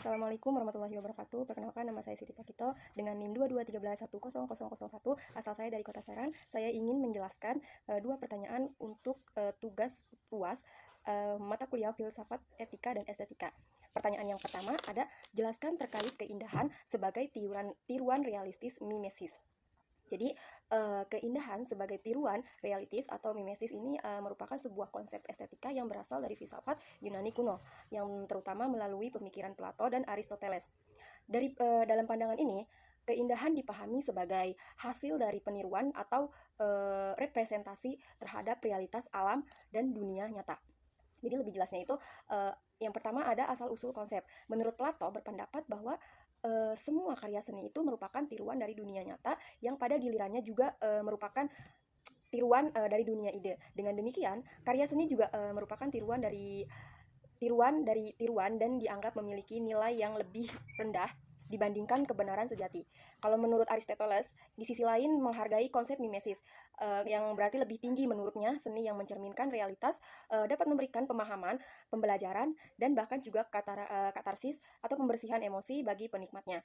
Assalamualaikum warahmatullahi wabarakatuh. Perkenalkan, nama saya Siti Pakito dengan NIM 2213100001. Asal saya dari Kota Serang. Saya ingin menjelaskan dua pertanyaan untuk tugas UAS mata kuliah filsafat, etika, dan estetika. Pertanyaan yang pertama ada, jelaskan terkait keindahan sebagai tiruan realistis mimesis. Jadi, keindahan sebagai tiruan realistis atau mimesis ini merupakan sebuah konsep estetika yang berasal dari filsafat Yunani kuno, yang terutama melalui pemikiran Plato dan Aristoteles. Dalam pandangan ini, keindahan dipahami sebagai hasil dari peniruan atau representasi terhadap realitas alam dan dunia nyata. Jadi lebih jelasnya itu, yang pertama ada asal-usul konsep. Menurut Plato berpendapat bahwa semua karya seni itu merupakan tiruan dari dunia nyata yang pada gilirannya juga merupakan tiruan dari dunia ide. Dengan demikian, karya seni juga merupakan tiruan dan dianggap memiliki nilai yang lebih rendah dibandingkan kebenaran sejati. Kalau menurut Aristoteles, di sisi lain menghargai konsep mimesis, yang berarti lebih tinggi menurutnya seni yang mencerminkan realitas dapat memberikan pemahaman, pembelajaran, dan bahkan juga katarsis atau pembersihan emosi bagi penikmatnya.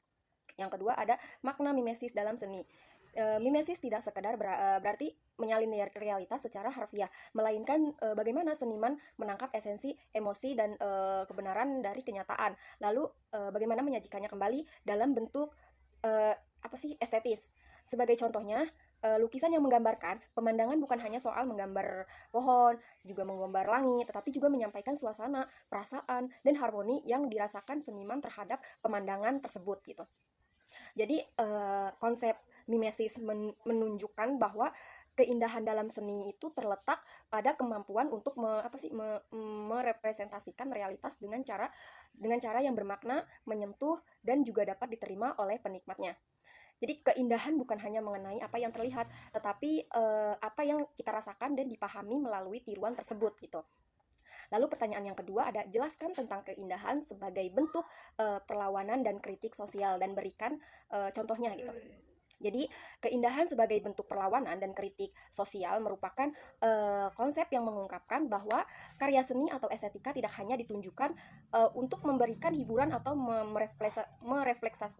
Yang kedua ada makna mimesis dalam seni. Mimesis tidak sekedar berarti menyalin realitas secara harfiah, melainkan bagaimana seniman menangkap esensi, emosi, dan kebenaran dari kenyataan. Lalu bagaimana menyajikannya kembali dalam bentuk estetis. Sebagai contohnya, lukisan yang menggambarkan pemandangan bukan hanya soal menggambar pohon, juga menggambar langit, tetapi juga menyampaikan suasana, perasaan, dan harmoni yang dirasakan seniman terhadap pemandangan tersebut gitu. Jadi konsep mimesis menunjukkan bahwa keindahan dalam seni itu terletak pada kemampuan untuk merepresentasikan realitas dengan cara yang bermakna, menyentuh, dan juga dapat diterima oleh penikmatnya. Jadi keindahan bukan hanya mengenai apa yang terlihat, tetapi apa yang kita rasakan dan dipahami melalui tiruan tersebut gitu. Lalu pertanyaan yang kedua ada, jelaskan tentang keindahan sebagai bentuk perlawanan dan kritik sosial dan berikan contohnya gitu. Jadi keindahan sebagai bentuk perlawanan dan kritik sosial merupakan konsep yang mengungkapkan bahwa karya seni atau estetika tidak hanya ditunjukkan untuk memberikan hiburan atau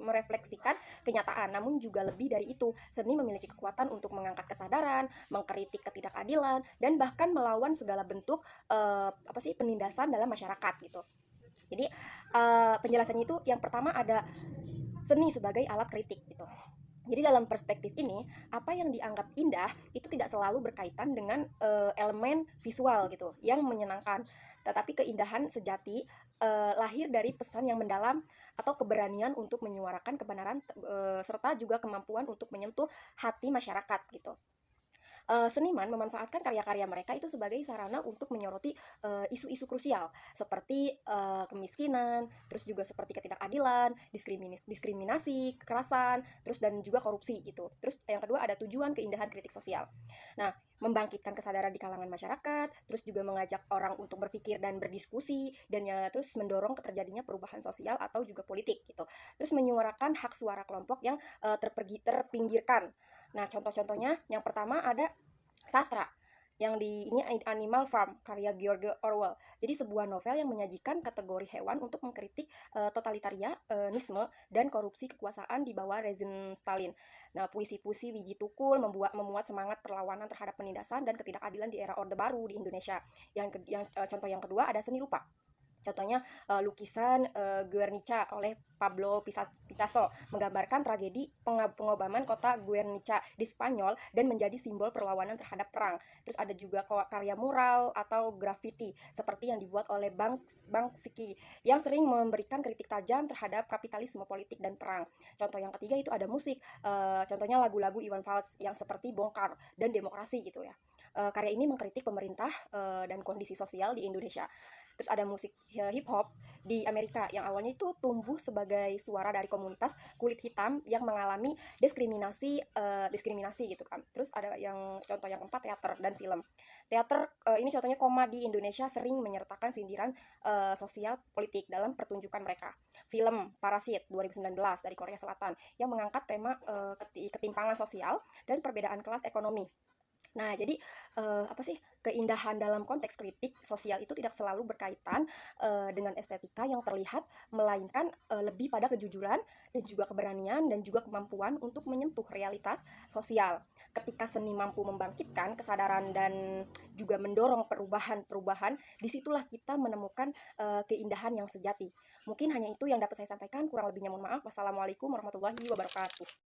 merefleksikan kenyataan, namun juga lebih dari itu. Seni memiliki kekuatan untuk mengangkat kesadaran, mengkritik ketidakadilan, dan bahkan melawan segala bentuk penindasan dalam masyarakat gitu. Jadi penjelasannya itu yang pertama ada seni sebagai alat kritik gitu. Jadi dalam perspektif ini, apa yang dianggap indah itu tidak selalu berkaitan dengan elemen visual gitu, yang menyenangkan. Tetapi keindahan sejati lahir dari pesan yang mendalam atau keberanian untuk menyuarakan kebenaran serta juga kemampuan untuk menyentuh hati masyarakat gitu. Seniman memanfaatkan karya-karya mereka itu sebagai sarana untuk menyoroti isu-isu krusial seperti kemiskinan, terus juga seperti ketidakadilan, diskriminasi, kekerasan, terus dan juga korupsi gitu. Terus yang kedua ada tujuan keindahan kritik sosial. Nah, membangkitkan kesadaran di kalangan masyarakat, terus juga mengajak orang untuk berpikir dan berdiskusi, dan ya terus mendorong terjadinya perubahan sosial atau juga politik gitu. Terus menyuarakan hak suara kelompok yang terpinggirkan. Nah, contoh-contohnya yang pertama ada sastra yang ini Animal Farm karya George Orwell. Jadi sebuah novel yang menyajikan kategori hewan untuk mengkritik totalitarianisme dan korupsi kekuasaan di bawah rezim Stalin. Nah, puisi-puisi Wiji Tukul memuat semangat perlawanan terhadap penindasan dan ketidakadilan di era Orde Baru di Indonesia. Contoh yang kedua ada seni rupa. Contohnya lukisan Guernica oleh Pablo Picasso menggambarkan tragedi pengobaman kota Guernica di Spanyol dan menjadi simbol perlawanan terhadap perang. Terus ada juga karya mural atau graffiti seperti yang dibuat oleh Banksy yang sering memberikan kritik tajam terhadap kapitalisme politik dan perang. Contoh yang ketiga itu ada musik, contohnya lagu-lagu Iwan Fals yang seperti Bongkar dan Demokrasi gitu ya. Karya ini mengkritik pemerintah dan kondisi sosial di Indonesia. Terus ada musik hip hop di Amerika yang awalnya itu tumbuh sebagai suara dari komunitas kulit hitam yang mengalami diskriminasi gitu kan. Terus ada contoh yang keempat, teater dan film. Teater ini contohnya koma di Indonesia sering menyertakan sindiran sosial politik dalam pertunjukan mereka. Film Parasit 2019 dari Korea Selatan yang mengangkat tema ketimpangan sosial dan perbedaan kelas ekonomi. Nah, jadi apa sih, keindahan dalam konteks kritik sosial itu tidak selalu berkaitan dengan estetika yang terlihat, melainkan lebih pada kejujuran dan juga keberanian dan juga kemampuan untuk menyentuh realitas sosial. Ketika seni mampu membangkitkan kesadaran dan juga mendorong perubahan-perubahan, disitulah kita menemukan keindahan yang sejati. Mungkin hanya itu yang dapat saya sampaikan, kurang lebihnya mohon maaf. Wassalamualaikum warahmatullahi wabarakatuh.